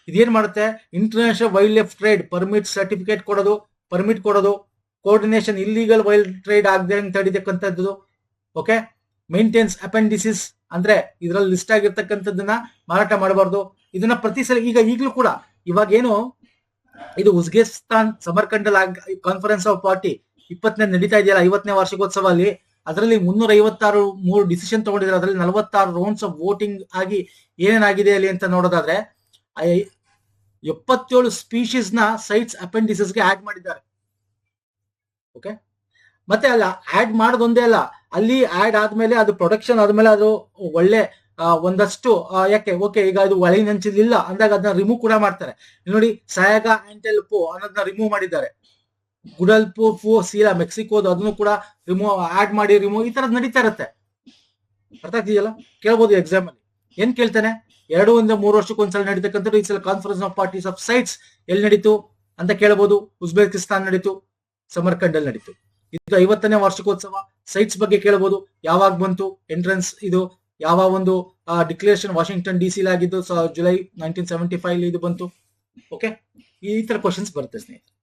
ಇದೇನ್ ಮಾಡುತ್ತೆ? International wild life trade permit certificate ಕೊಡೋದು, ಪರ್ಮಿಟ್ ಕೊಡೋದು, ಕೋಆರ್ಡಿನೇಷನ್, ಇಲ್ಲಿಗಲ್ ವೈಲ್ಡ್ ಟ್ರೇಡ್ ಆಗದೆ ತಡಿತಕ್ಕಂಥದ್ದು. ಓಕೆ, ಮೇಂಟೈನ್ಸ್ ಅಪೆಂಡಿಸಿಸ್ ಅಂದ್ರೆ ಇದರಲ್ಲಿ ಲಿಸ್ಟ್ ಆಗಿರ್ತಕ್ಕಂಥದ್ದನ್ನ ಮಾರಾಟ ಮಾಡಬಾರ್ದು. ಇದನ್ನ ಪ್ರತಿ ಸಲ ಈಗಲೂ ಕೂಡ ಇವಾಗ ಏನು ಇದು Uzbekistan Samarkand conference of party 20ನೇ ನಡೀತಾ ಇದೆಯಲ್ಲ, 50ನೇ ವಾರ್ಷಿಕೋತ್ಸವ ಅಲ್ಲಿ, ಅದರಲ್ಲಿ 356 ಡಿಸಿಷನ್ ತಗೊಂಡಿದ್ದಾರೆ. ಅದರಲ್ಲಿ 46 ರೌಂಡ್ಸ್ ಆಫ್ ವೋಟಿಂಗ್ ಆಗಿ ಏನೇನಾಗಿದೆ ಅಲ್ಲಿ ಅಂತ ನೋಡೋದಾದ್ರೆ 77 ಸ್ಪೀಶೀಸ್ ನ ಸೈಟ್ಸ್ ಅಪೆಂಡಿಸಸ್ ಗೆ ಆಡ್ ಮಾಡಿದ್ದಾರೆ. ಓಕೆ, ಮತ್ತೆ ಅಲ್ಲ ಆಡ್ ಮಾಡೋದೊಂದೇ ಅಲ್ಲ, ಅಲ್ಲಿ ಆಡ್ ಆದ್ಮೇಲೆ ಅದು ಪ್ರೊಡಕ್ಷನ್ ಆದ್ಮೇಲೆ ಅದು ಒಳ್ಳೆ ಒಂದಷ್ಟು ಯಾಕೆ ಓಕೆ ಈಗ ಅದು ಒಳಗಿನಂಚಿಲ್ಲ ಅಂದಾಗ ಅದನ್ನ ರಿಮೂವ್ ಕೂಡ ಮಾಡ್ತಾರೆ. ನೋಡಿ, ಸಯಾಗಾ ಆಂಟೆಲ್ಪೋ ಅನ್ನೋದನ್ನ ರಿಮೂವ್ ಮಾಡಿದ್ದಾರೆ. ಗುಡಲ್ಪೋ ಸೀಲಾ ಮೆಕ್ಸಿಕೋದು, ಅದನ್ನು ಕೂಡ ಆಡ್ ಮಾಡಿ ರಿಮೂವ್, ಈ ತರದ್ ನಡೀತಾ ಇರುತ್ತೆ. ಅರ್ಥ ಆಗ್ತಿದೆಯಲ್ಲ? ಕೇಳ್ಬೋದು ಎಕ್ಸಾಮ್ ಅಲ್ಲಿ. ಏನ್ ಕೇಳ್ತಾನೆ? 2 ರಿಂದ 3 ವರ್ಷಕ್ಕೊಂದ್ಸಲ ನಡೀತಕ್ಕಂಥ ಈ ಸಲ conference of parties of sites ಎಲ್ಲಿ ನಡೀತು ಅಂತ ಕೇಳಬಹುದು. ಉಜ್ಬೇಕಿಸ್ತಾನ್ ನಡೀತು, ಸಮರ್ಕಂಡ್ ಅಲ್ಲಿ ನಡೀತು. ಇದು 50ನೇ ವಾರ್ಷಿಕೋತ್ಸವ. ಸೈಟ್ಸ್ ಬಗ್ಗೆ ಕೇಳಬಹುದು. ಯಾವಾಗ ಬಂತು ಎಂಟ್ರೆನ್ಸ್, ಇದು ಯಾವ ಒಂದು ಡಿಕ್ಲೇರೇಷನ್ ವಾಷಿಂಗ್ಟನ್ DC ಆಗಿದ್ದು ಜುಲೈ 1975 ಇದು ಬಂತು. ಓಕೆ, ಈ ತರ ಕ್ವಶನ್ಸ್ ಬರುತ್ತೆ ಸ್ನೇಹಿತರೆ.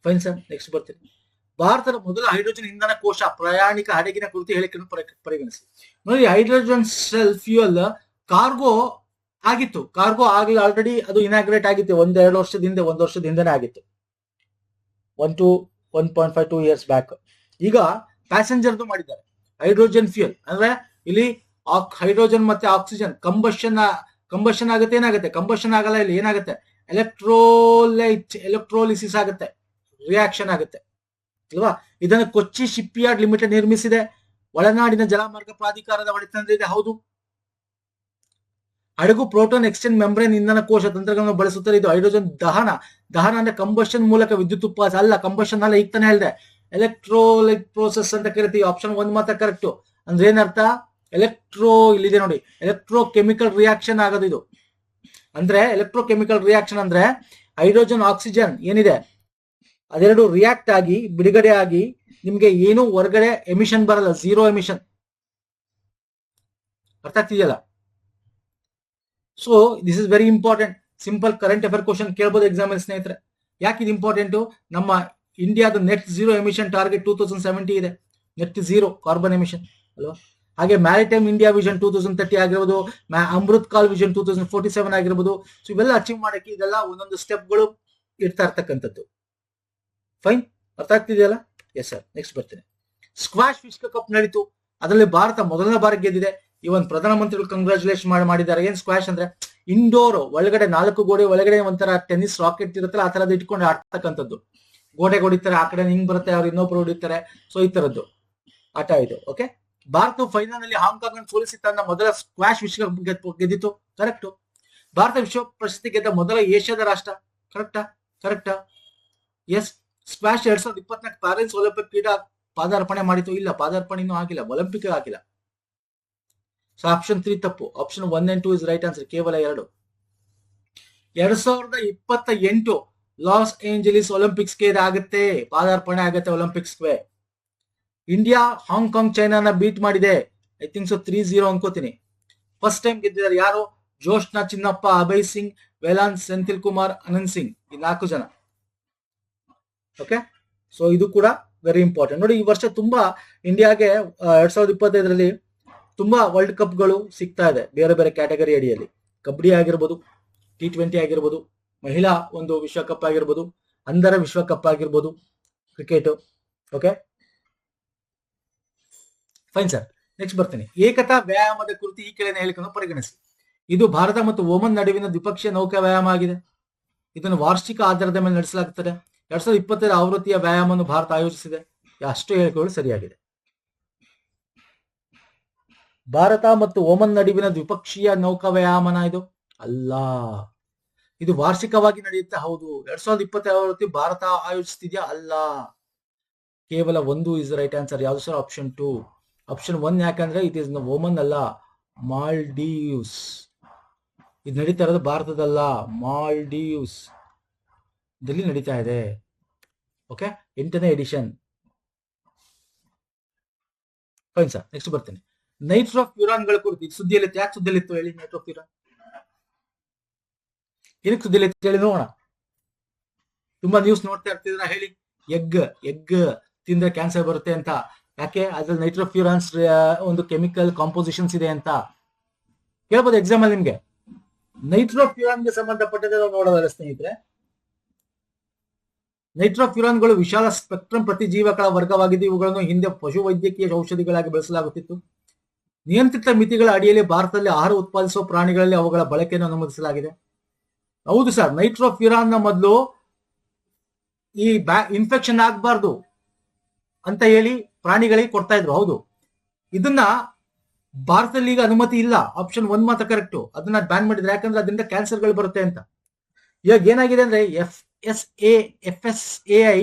ಫೈನ್ ಸರ್, ನೆಕ್ಸ್ಟ್ ಬರ್ತೀನಿ. ಭಾರತದ ಮೊದಲ ಹೈಡ್ರೋಜನ್ ಇಂಧನ ಕೋಶ ಪ್ರಯಾಣಿಕ ಹಡಗಿನ ಕುರಿತು ಹೇಳಿಕೆಯನ್ನು ಪರಿಗಣಿಸಿ. ನೋಡಿ, ಹೈಡ್ರೋಜನ್ ಸೆಲ್ ಫ್ಯೂಯಲ್ ಕಾರ್ಗೋ ಆಗಿತ್ತು. ಕಾರ್ಗೋ ಆಗ್ಲಿ ಆಲ್ರೆಡಿ ಅದು ಇನಾಗ್ರೇಟ್ ಆಗಿತ್ತು 1-2 ವರ್ಷದ ಹಿಂದೆ, 1 ವರ್ಷದ ಹಿಂದೆನೆ ಆಗಿತ್ತು. 1 to 1.5 2 years ಬ್ಯಾಕ್. ಈಗ ಪ್ಯಾಸೆಂಜರ್ದು ಮಾಡಿದ್ದಾರೆ. ಹೈಡ್ರೋಜನ್ ಫ್ಯೂಯಲ್ ಅಂದ್ರೆ ಇಲ್ಲಿ ಹೈಡ್ರೋಜನ್ ಮತ್ತೆ ಆಕ್ಸಿಜನ್ ಕಂಬಷನ್ ಆಗುತ್ತೆ. ಏನಾಗುತ್ತೆ? ಕಂಬಷನ್ ಆಗಲ್ಲ. ಇಲ್ಲಿ ಏನಾಗುತ್ತೆ? ಎಲೆಕ್ಟ್ರೋಲಿಸಿಸ್ ಆಗುತ್ತೆ, ರಿಯಾಕ್ಷನ್ ಆಗುತ್ತೆ ಅಲ್ವಾ? ಇದನ್ನು ಕೊಚ್ಚಿ ಶಿಪ್ ಯಾರ್ಡ್ ಲಿಮಿಟೆಡ್ ನಿರ್ಮಿಸಿದೆ. ಒಳನಾಡಿನ ಜಲಮಾರ್ಗ ಪ್ರಾಧಿಕಾರದ ಒಡೆತನದಲ್ಲಿದೆ. ಹೌದು. ಹಡಗು ಪ್ರೋಟಾನ್ ಎಕ್ಸ್ಚೇಂಜ್ ಮೆಂಬ್ರೇನ್ ಇಂಧನ ಕೋಶ ತಂತ್ರಗಳನ್ನು ಬಳಸುತ್ತಾರೆ. ಇದು ಹೈಡ್ರೋಜನ್ ದಹನ ಅಂದ್ರೆ ಕಂಬಷನ್ ಮೂಲಕ ವಿದ್ಯುತ್ ಉತ್ಪಾದನೆ ಅಲ್ಲ, ಕಂಬಷನ್ ಅಲ್ಲ. ಈಗ ತಾನೇ ಹೇಳಿದೆ, ಎಲೆಕ್ಟ್ರೋಲೈಟ್ ಪ್ರೋಸೆಸ್ ಅಂತ ಕರಿತೀವಿ. ಆಪ್ಷನ್ 1 ಮಾತ್ರ ಕರೆಕ್ಟ್. ಅಂದ್ರೆ ಏನರ್ಥ? ಇಲ್ಲಿದೆ ನೋಡಿ, ಎಲೆಕ್ಟ್ರೋ ಕೆಮಿಕಲ್ ರಿಯಾಕ್ಷನ್ ಆಗೋದು ಇದು. ಅಂದ್ರೆ ಎಲೆಕ್ಟ್ರೋ ಕೆಮಿಕಲ್ ರಿಯಾಕ್ಷನ್ ಅಂದ್ರೆ ಹೈಡ್ರೋಜನ್ ಆಕ್ಸಿಜನ್ ಏನಿದೆ ಅದೆರಡು ರಿಯಾಕ್ಟ್ ಆಗಿ ಬಿಡುಗಡೆ ಆಗಿ ನಿಮ್ಗೆ ಏನು ಹೊರಗಡೆ ಎಮಿಷನ್ ಬರಲ್ಲ, ಝೀರೋ ಎಮಿಷನ್. ಅರ್ಥ ಆಗ್ತಿದೆಯಲ್ಲ? So this is very important. Simple current affair question ಕೇಳ್ಬೋದು ಎಕ್ಸಾಮ್ ಅಲ್ಲಿ ಸ್ನೇಹಿತರೆ. ಯಾಕೆ ಇದು ಇಂಪಾರ್ಟೆಂಟ್? ನಮ್ಮ ಇಂಡಿಯಾದ ನೆಟ್ ಝೀರೋ ಎಮಿಷನ್ ಟಾರ್ಗೆಟ್ 2070 ಇದೆ, ನೆಟ್ ಝೀರೋ ಕಾರ್ಬನ್ ಎಮಿಷನ್ ಅಲ್ವಾ. ಹಾಗೆ ಮ್ಯಾರಿಟೈಮ್ ಇಂಡಿಯಾ ವಿಷನ್ 2030 ಆಗಿರ್ಬೋದು, ಅಮೃತ್ ಕಾಲ್ ವಿಷನ್ 2047 ಆಗಿರ್ಬೋದು. ಸೊ ಇವೆಲ್ಲ ಅಚೀವ್ ಮಾಡಕ್ಕೆ ಇದೆಲ್ಲ ಒಂದೊಂದು ಸ್ಟೆಪ್ಗಳು ಇರ್ತಾ ಇರ್ತಕ್ಕಂಥದ್ದು. ಫೈನ್, ಅರ್ಥ ಆಗ್ತಿದೆಯಲ್ಲ? Yes sir. ನೆಕ್ಸ್ಟ್ ಬರ್ತೇನೆ. ಸ್ಕ್ವಾಶ್ ವಿಶ್ವಕಪ್ ನಡೀತು, ಅದರಲ್ಲಿ ಭಾರತ ಮೊದಲನೇ ಬಾರಿ ಗೆದ್ದಿದೆ. ಇವನ್ ಪ್ರಧಾನಮಂತ್ರಿಗಳು ಕಂಗ್ರಾಚುಲೇಷನ್ ಮಾಡಿದ್ದಾರೆ. ಏನ್ ಸ್ಕ್ವಾಶ್ ಅಂದ್ರೆ ಇಂಡೋರ್ ಒಳಗಡೆ 4 ಗೋಡೆ ಒಳಗಡೆ ಒಂಥರ ಟೆನ್ನಿಸ್ ರಾಕೆಟ್ ಇರುತ್ತಲ್ಲ, ಆ ತರದ್ದು ಇಟ್ಕೊಂಡು ಆಡ್ತಕ್ಕಂಥದ್ದು. ಗೋಡೆ ಹೊಡಿತಾರೆ, ಆ ಕಡೆ ಹಿಂಗ್ ಬರುತ್ತೆ, ಅವ್ರು ಇನ್ನೊಬ್ರು ಹೊಡಿತಾರೆ. ಸೊ ಈ ತರದ್ದು ಆಟ ಇದು. ಓಕೆ, ಭಾರತ ಫೈನಲ್ ನಲ್ಲಿ ಹಾಂಗ್ಕಾಂಗ್ ಅನ್ನು ಸೋಲಿಸಿ ತನ್ನ ಮೊದಲ ಸ್ಕ್ವಾಶ್ ವಿಶ್ವಕಪ್ ಗೆದ್ದಿತ್ತು. ಕರೆಕ್ಟ್. ಭಾರತ ವಿಶ್ವ ಪ್ರಶಸ್ತಿ ಗೆದ್ದ ಮೊದಲ ಏಷ್ಯಾದ ರಾಷ್ಟ್ರ. ಕರೆಕ್ಟಾ? ಎಸ್. ಸ್ಕ್ವಾಶ್ 2024 ಪ್ಯಾರಿಸ್ ಒಲಿಂಪಿಕ್ ಕ್ರೀಡಾ ಪಾದಾರ್ಪಣೆ ಮಾಡಿತು. ಇಲ್ಲ, ಪಾದಾರ್ಪಣೆ ಇನ್ನೂ ಆಗಿಲ್ಲ, ಒಲಿಂಪಿಕ್ ಆಗಿಲ್ಲ. ಸೊ ಆಪ್ಷನ್ 3 ತಪ್ಪು. Option 1 and 2 is right answer. ಕೇವಲ 2. 2028 ಲಾಸ್ ಏಂಜಲೀಸ್ ಒಲಿಂಪಿಕ್ಸ್ಗೆ ಇದಾಗುತ್ತೆ, ಪಾದಾರ್ಪಣೆ ಆಗುತ್ತೆ ಒಲಿಂಪಿಕ್ಸ್ಗೆ. ಇಂಡಿಯಾ ಹಾಂಗ್ಕಾಂಗ್ ಚೈನಾನ ಬೀಟ್ ಮಾಡಿದೆ. ಐ ಥಿಂಕ್ ಸೊ 3-0 ಅನ್ಕೋತೀನಿ. ಫಸ್ಟ್ ಟೈಮ್ ಗೆದ್ದಿದ್ದಾರೆ ಯಾರು? ಜೋಶ್ನಾ ಚಿನ್ನಪ್ಪ, ಅಭಯ್ ಸಿಂಗ್, ವೇಲಾನ್, ಸೆಂಥಿಲ್ ಕುಮಾರ್, ಅನಂತ್ ಸಿಂಗ್, ಈ 4 ಜನ. ಓಕೆ, ಸೊ ಇದು ಕೂಡ ವೆರಿ ಇಂಪಾರ್ಟೆಂಟ್. ನೋಡಿ, ಈ ವರ್ಷ ತುಂಬಾ ಇಂಡಿಯಾಗೆ 2025ರಲ್ಲಿ ತುಂಬಾ ವರ್ಲ್ಡ್ ಕಪ್ಗಳು ಸಿಗ್ತಾ ಇದೆ ಬೇರೆ ಬೇರೆ ಕ್ಯಾಟಗರಿ ಅಡಿಯಲ್ಲಿ. ಕಬಡ್ಡಿ ಆಗಿರ್ಬೋದು, T20 ಆಗಿರ್ಬೋದು, ಮಹಿಳಾ ಒಂದು ವಿಶ್ವಕಪ್ ಆಗಿರ್ಬೋದು, ಅಂಧರ ವಿಶ್ವಕಪ್ ಆಗಿರ್ಬೋದು, cricket. Okay fine sir. Next ಬರ್ತೀನಿ. ಏಕತಾ ವ್ಯಾಯಾಮದ ಕುರಿತು ಈ ಕೆಳಗಿನ ಹೇಳಿಕೆಯನ್ನು ಪರಿಗಣಿಸಿ. ಇದು ಭಾರತ ಮತ್ತು ಓಮನ್ ನಡುವಿನ ದ್ವಿಪಕ್ಷೀಯ ನೌಕಾ ವ್ಯಾಯಾಮ ಆಗಿದೆ. ಇದನ್ನು ವಾರ್ಷಿಕ ಆಧಾರದ ಮೇಲೆ ನಡೆಸಲಾಗುತ್ತದೆ. 2025 ಆವೃತ್ತಿಯ ವ್ಯಾಯಾಮವನ್ನು ಭಾರತ ಆಯೋಜಿಸಿದೆ. ಅಷ್ಟು ಹೇಳಿಕೆಗಳು ಸರಿಯಾಗಿದೆ. ಭಾರತ ಮತ್ತು ಓಮನ್ ನಡುವಿನ ದ್ವಿಪಕ್ಷೀಯ ನೌಕಾ ವ್ಯಾಯಾಮನ ಇದು ಅಲ್ಲ, ಇದು ವಾರ್ಷಿಕವಾಗಿ ನಡೆಯುತ್ತೆ. ಹೌದು. 2025 ಆವೃತ್ತಿ ಭಾರತ ಆಯೋಜಿಸ್ತಿದ್ಯಾ? ಅಲ್ಲ. ಕೇವಲ 1 ಇಸ್ ರೈಟ್ ಆನ್ಸರ್. ಯಾವುದು ಸರ್? ಆಪ್ಷನ್ 2. ಆಪ್ಷನ್ 1 ಯಾಕಂದ್ರೆ ಇಟ್ ಇಸ್ ಓಮನ್ ಅಲ್ಲ, ಮಾಲ್ಡೀವ್ಸ್. ಇದು ನಡೀತಾ ಇರೋದು ಭಾರತದಲ್ಲ, ಮಾಲ್ಡೀವ್ಸ್ ದಲ್ಲಿ ನಡೀತಾ ಇದೆ. ಓಕೆ, 8ನೇ ಎಡಿಷನ್. Fine sir. ನೆಕ್ಸ್ಟ್ ಬರ್ತೇನೆ. ನೈಟ್ರೋಫ್ಯೂರಾನ್ಗಳ ಕುರಿತು ಸುದ್ದಿಯಲ್ಲಿತ್ತು. ಯಾಕೆ ಸುದ್ದಿಯಲ್ಲಿತ್ತು ಹೇಳಿ? ನೈಟ್ರೋಫ್ಯೂರಾನ್ ಏನಕ್ಕೆ ಸುದ್ದಿಯಲ್ಲಿತ್ತು ಹೇಳಿ ನೋಡೋಣ. ತುಂಬಾ ನ್ಯೂಸ್ ನೋಡ್ತಾ ಇರ್ತಿದ್ರ ಹೇಳಿ. ಎಗ್ ತಿಂದ್ರೆ ಕ್ಯಾನ್ಸರ್ ಬರುತ್ತೆ ಅಂತ. ಯಾಕೆ? ಅದ್ರಲ್ಲಿ ನೈಟ್ರೋಫ್ಯೂರಾನ್ಸ್ ಒಂದು ಕೆಮಿಕಲ್ ಕಾಂಪೋಸಿಷನ್ಸ್ ಇದೆ ಅಂತ ಕೇಳ್ಬೋದು ಎಕ್ಸಾಮ್ ಅಲ್ಲಿ ನಿಮ್ಗೆ. ನೈಟ್ರೋಫ್ಯೂರಾನ್ಗೆ ಸಂಬಂಧಪಟ್ಟಂತೆ ನಾವು ನೋಡೋದಲ್ಲ ಸ್ನೇಹಿತರೆ. ನೈಟ್ರೋಫ್ಯೂರಾನ್ಗಳು ವಿಶಾಲ ಸ್ಪೆಕ್ಟ್ರಮ್ ಪ್ರತಿಜೀವಕಗಳ ವರ್ಗವಾಗಿದ್ದು ಇವುಗಳನ್ನು ಹಿಂದೆ ಪಶು ವೈದ್ಯಕೀಯ ಔಷಧಿಗಳಾಗಿ ಬಳಸಲಾಗುತ್ತಿತ್ತು. ನಿಯಂತ್ರಿತ ಮಿತಿಗಳ ಅಡಿಯಲ್ಲಿ ಭಾರತದಲ್ಲಿ ಆಹಾರ ಉತ್ಪಾದಿಸುವ ಪ್ರಾಣಿಗಳಲ್ಲಿ ಅವುಗಳ ಬಳಕೆಯನ್ನು ಅನುಮತಿಸಲಾಗಿದೆ. ಹೌದು ಸರ್, ನೈಟ್ರೋಫ್ಯೂರಾನ್ ಮೊದಲು ಈ ಇನ್ಫೆಕ್ಷನ್ ಆಗಬಾರ್ದು ಅಂತ ಹೇಳಿ ಪ್ರಾಣಿಗಳಿಗೆ ಕೊಡ್ತಾ ಇದ್ರು. ಹೌದು, ಇದನ್ನ ಭಾರತದಲ್ಲಿ ಈಗ ಅನುಮತಿ ಇಲ್ಲ. ಆಪ್ಷನ್ 1 ಮಾತ್ರ ಕರೆಕ್ಟ್. ಅದನ್ನ ಬ್ಯಾನ್ ಮಾಡಿದ್ರೆ, ಯಾಕಂದ್ರೆ ಅದರಿಂದ ಕ್ಯಾನ್ಸರ್ಗಳು ಬರುತ್ತೆ ಅಂತ. ಇವಾಗ ಏನಾಗಿದೆ ಅಂದ್ರೆ FSAI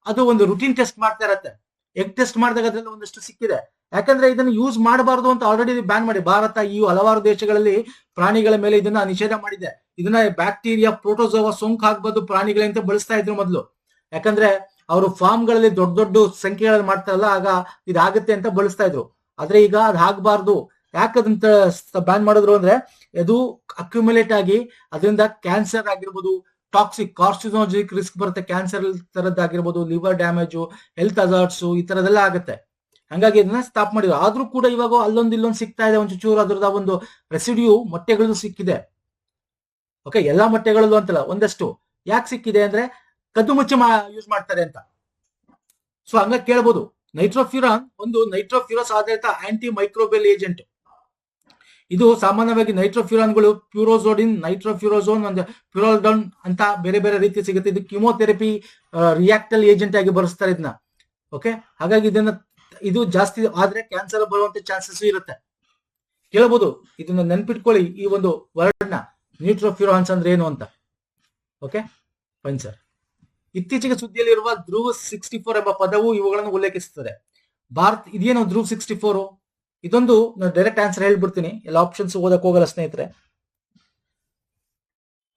ಅದು ಒಂದು ರುಟೀನ್ ಟೆಸ್ಟ್ ಮಾಡ್ತಾ ಇರತ್ತೆ. ಎಗ್ ಟೆಸ್ಟ್ ಮಾಡಿದಾಗ ಅದ್ರಲ್ಲಿ ಒಂದಷ್ಟು ಸಿಕ್ಕಿದೆ. ಯಾಕಂದ್ರೆ ಇದನ್ನು ಯೂಸ್ ಮಾಡಬಾರ್ದು ಅಂತ ಆಲ್ರೆಡಿ ಬ್ಯಾನ್ ಮಾಡಿ ಭಾರತ ಹಲವಾರು ದೇಶಗಳಲ್ಲಿ ಪ್ರಾಣಿಗಳ ಮೇಲೆ ಇದನ್ನ ನಿಷೇಧ ಮಾಡಿದೆ. ಇದನ್ನ ಬ್ಯಾಕ್ಟೀರಿಯಾ, ಪ್ರೋಟೋಜೋವಾ ಸೋಂಕು ಆಗ್ಬಾರ್ದು ಪ್ರಾಣಿಗಳಿಂದ ಬಳಸ್ತಾ ಇದ್ರು ಮೊದಲು. ಯಾಕಂದ್ರೆ ಅವರು ಫಾರ್ಮ್ ಗಳಲ್ಲಿ ದೊಡ್ಡ ದೊಡ್ಡ ಸಂಖ್ಯೆಗಳಲ್ಲಿ ಮಾಡ್ತಾರಲ್ಲ, ಆಗ ಇದಾಗುತ್ತೆ ಅಂತ ಬಳಸ್ತಾ ಇದ್ರು. ಆದ್ರೆ ಈಗ ಅದು ಆಗ್ಬಾರ್ದು. ಯಾಕದಂತ ಬ್ಯಾನ್ ಮಾಡಿದ್ರು ಅಂದ್ರೆ ಅದು ಅಕ್ಯುಮುಲೇಟ್ ಆಗಿ ಅದರಿಂದ ಕ್ಯಾನ್ಸರ್ ಆಗಿರ್ಬೋದು, ಟಾಕ್ಸಿಕ್ ಕಾರ್ಸಿನೋಜಿಕ್ ರಿಸ್ಕ್ ಬರುತ್ತೆ, ಕ್ಯಾನ್ಸರ್ ತರದ್ದಾಗಿರ್ಬೋದು, ಲಿವರ್ ಡ್ಯಾಮೇಜು, ಹೆಲ್ತ್ ಅಜಾರ್ಟ್ಸ್, ಈ ತರದೆಲ್ಲ ಆಗುತ್ತೆ. ಹಂಗಾಗಿ ಇದನ್ನ ಸ್ಟಾಪ್ ಮಾಡಿದ್ರು. ಆದ್ರೂ ಕೂಡ ಇವಾಗ ಅಲ್ಲೊಂದು ಇಲ್ಲೊಂದು ಸಿಗ್ತಾ ಇದೆ. ಒಂಚೂರು ಅದ್ರದ ಒಂದು ರೆಸಿಡ್ಯೂ ಮೊಟ್ಟೆಗಳಲ್ಲೂ ಸಿಕ್ಕಿದೆ. ಓಕೆ, ಎಲ್ಲಾ ಮೊಟ್ಟೆಗಳಲ್ಲೂ ಅಂತಲ್ಲ, ಒಂದಷ್ಟು. ಯಾಕೆ ಸಿಕ್ಕಿದೆ ಅಂದ್ರೆ ಕದ್ದು ಮುಚ್ಚಿ ಯೂಸ್ ಮಾಡ್ತಾರೆ ಅಂತ. ಸೊ ಹಂಗಾಗಿ ಕೇಳ್ಬೋದು. ನೈಟ್ರೋಫ್ಯೂರಾನ್ ಒಂದು ನೈಟ್ರೋಫ್ಯೂರಸ್ ಆಧಾರಿತ ಆಂಟಿ ಮೈಕ್ರೋಬಿಯಲ್ ಏಜೆಂಟ್. ಇದು ಸಾಮಾನ್ಯವಾಗಿ ನೈಟ್ರೋಫ್ಯೂರಾನ್ಗಳು ಪ್ಯೂರೋಸೋಡಿನ್, ನೈಟ್ರೋಫ್ಯೂರೋಸೋನ್, ಒಂದು ಪ್ಯೂರೋಲ್ಡೋನ್ ಅಂತ ಬೇರೆ ಬೇರೆ ರೀತಿ ಸಿಗುತ್ತೆ. ಇದು ಕಿಮೋಥೆರಪಿ ರಿಯಾಕ್ಟಲ್ ಏಜೆಂಟ್ ಆಗಿ ಬಳಸ್ತಾರೆ ಇದನ್ನ. ಓಕೆ, ಹಾಗಾಗಿ ಇದು ಜಾಸ್ತಿ ಆದ್ರೆ ಕ್ಯಾನ್ಸರ್ ಬರುವಂತ ಚಾನ್ಸಸ್ ಇರುತ್ತೆ. ಕೇಳಬಹುದು, ಇದನ್ನ ನೆನ್ಪಿಟ್ಕೊಳ್ಳಿ ಈ ಒಂದು ವರ್ಡ್ ನ, ನ್ಯೂಟ್ರೋಫ್ಯೂರಾನ್ಸ್ ಅಂದ್ರೆ ಏನು ಅಂತ. Okay fine sir. ಇತ್ತೀಚೆಗೆ ಸುದ್ದಿಯಲ್ಲಿರುವ ಧ್ರುವ್ 64 ಎಂಬ ಪದವು ಇವುಗಳನ್ನು ಉಲ್ಲೇಖಿಸುತ್ತದೆ. ಇದೇನು ಧ್ರುವ್ 64? ಇದೊಂದು ಡೈರೆಕ್ಟ್ ಆನ್ಸರ್ ಹೇಳ್ಬಿಡ್ತೀನಿ, ಎಲ್ಲ ಆಪ್ಷನ್ಸ್ ಓದಕ್ ಹೋಗಲ್ಲ ಸ್ನೇಹಿತರೆ.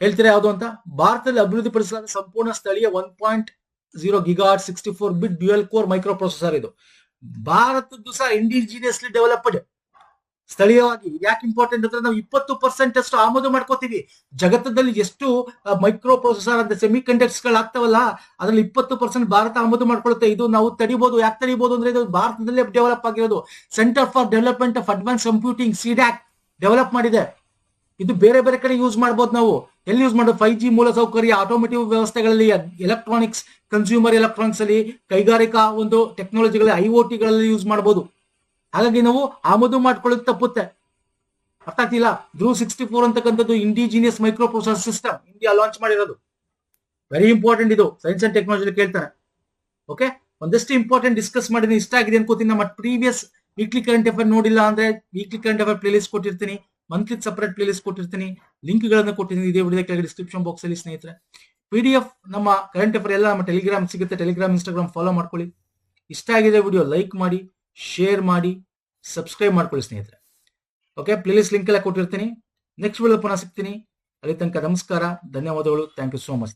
ಹೇಳ್ತೀರಾ ಯಾವುದು ಅಂತ? ಭಾರತದಲ್ಲಿ ಅಭಿವೃದ್ಧಿಪಡಿಸಲಾದ ಸಂಪೂರ್ಣ ಸ್ಥಳೀಯ 1 0 ಗಿಗಾಹರ್ಟ್ಜ್ 64 ಬಿಟ್ ಡ್ಯುಯಲ್ ಕೋರ್ ಮೈಕ್ರೋ ಪ್ರೊಸೆಸರ್ ಇದು. ಭಾರತದ್ದು ಸಹ ಇಂಡಿಜಿನಿಯಸ್ಲಿ ಡೆವಲಪ್ಡ್, ಸ್ಥಳೀಯವಾಗಿ. ಯಾಕೆ ಇಂಪಾರ್ಟೆಂಟ್ ಅಂದ್ರೆ ನಾವು 20% ಅಷ್ಟು ಆಮದು ಮಾಡ್ಕೋತೀವಿ. ಜಗತ್ತದಲ್ಲಿ ಎಷ್ಟು ಮೈಕ್ರೋ ಪ್ರೊಸೆಸರ್ ಅಂತ ಸೆಮಿ ಕಂಡಕ್ಟರ್ಸ್ ಗಳು ಆಗ್ತಾವಲ್ಲ, ಅದ್ರಲ್ಲಿ 20% ಭಾರತ ಆಮದು ಮಾಡ್ಕೊಳ್ಳುತ್ತೆ. ಇದು ನಾವು ತಡಿಬಹುದು. ಯಾಕೆ ತಡಿಬಹುದು ಅಂದ್ರೆ ಇದು ಭಾರತದಲ್ಲೇ ಡೆವಲಪ್ ಆಗಿರೋದು. Centre for development of advance computing CDAC develop ಮಾಡಿದೆ. ಇದು ಬೇರೆ ಬೇರೆ ಕಡೆ ಯೂಸ್ ಮಾಡಬಹುದು. ನಾವು ಎಲ್ಲಿ ಯೂಸ್ ಮಾಡೋದು? 5G ಮೂಲಸೌಕರ್ಯ, ಆಟೋಮೇಟಿವ್ ವ್ಯವಸ್ಥೆಗಳಲ್ಲಿ, ಎಲೆಕ್ಟ್ರಾನಿಕ್ಸ್, ಕನ್ಸ್ಯೂಮರ್ ಎಲೆಕ್ಟ್ರಾನಿಕ್ಸ್ ಅಲ್ಲಿ, ಕೈಗಾರಿಕಾ ಒಂದು ಟೆಕ್ನಾಲಜಿಗಳಲ್ಲಿ, IoT ಗಳಲ್ಲಿ ಯೂಸ್ ಮಾಡಬಹುದು. ಹಾಗಾಗಿ ನಾವು ಆಮದು ಮಾಡ್ಕೊಳ್ಳೋದು ತಪ್ಪುತ್ತೆ. ಅರ್ಥ ಆಗ್ತಿಲ್ಲ? ಧ್ರುವ್ 64 ಅಂತಕ್ಕಂಥದ್ದು indigenous micro processor system India launch ಮಾಡಿರೋದು. ವೆರಿ ಇಂಪಾರ್ಟೆಂಟ್ ಇದು. ಸೈನ್ಸ್ ಅಂಡ್ ಟೆಕ್ನಾಲಜಿ ಕೇಳ್ತಾರೆ. ಓಕೆ, ಒಂದಷ್ಟು ಇಂಪಾರ್ಟೆಂಟ್ ಡಿಸ್ಕಸ್ ಮಾಡಿದ್ರೆ ಇಷ್ಟ ಆಗಿದೆ ಅನ್ಕೋತೀನಿ. ನಮ್ಮ ಪ್ರೀವಿಯಸ್ ವೀಕ್ಲಿ ಕರೆಂಟ್ ಅಫೇರ್ ನೋಡಿಲ್ಲ ಅಂದ್ರೆ ವೀಕ್ಲಿ ಕರೆಂಟ್ ಅಫೇರ್ ಪ್ಲೇಲಿಸ್ಟ್ ಕೊಟ್ಟಿರ್ತೀನಿ, ಮಂತ್ಲಿ ಸಪರೇಟ್ ಪ್ಲೇಲಿಸ್ಟ್ ಕೊಟ್ಟಿರ್ತೀನಿ, ಲಿಂಕ್ ಗಳನ್ನು ಕೊಟ್ಟಿರ್ತೀನಿ ಇದೇ ವಿಡಿಯೋ ಕೆಳಗೆ ಡಿಸ್ಕ್ರಿಪ್ಷನ್ ಬಾಕ್ಸ್ ಅಲ್ಲಿ. ಸ್ನೇಹಿತರೆ, PDF ನಮ್ಮ ಕರೆಂಟ್ ಅಫೇರ್ ಎಲ್ಲ ನಮ್ಮ ಟೆಲಿಗ್ರಾಮ್ ಸಿಗುತ್ತೆ. ಟೆಲಿಗ್ರಾಮ್, ಇನ್ಸ್ಟಾಗ್ರಾಮ್ ಫಾಲೋ ಮಾಡ್ಕೊಳ್ಳಿ. ಇಷ್ಟ ಆಗಿದೆ ವಿಡಿಯೋ ಲೈಕ್ ಮಾಡಿ, ಶೇರ್ ಮಾಡಿ, ಸಬ್ಸ್ಕ್ರೈಬ್ ಮಾಡ್ಕೊಳ್ಳಿ ಸ್ನೇಹಿತರೆ. ಓಕೆ, ಪ್ಲೇಲಿಸ್ಟ್ ಲಿಂಕ್ ಎಲ್ಲ ಕೊಟ್ಟಿರ್ತೀನಿ. ನೆಕ್ಸ್ಟ್ ವಿಡಿಯೋ ಪುನಃ ಸಿಗ್ತೀನಿ. ಅಲ್ಲಿ ತನಕ ನಮಸ್ಕಾರ, ಧನ್ಯವಾದಗಳು. Thank you so much.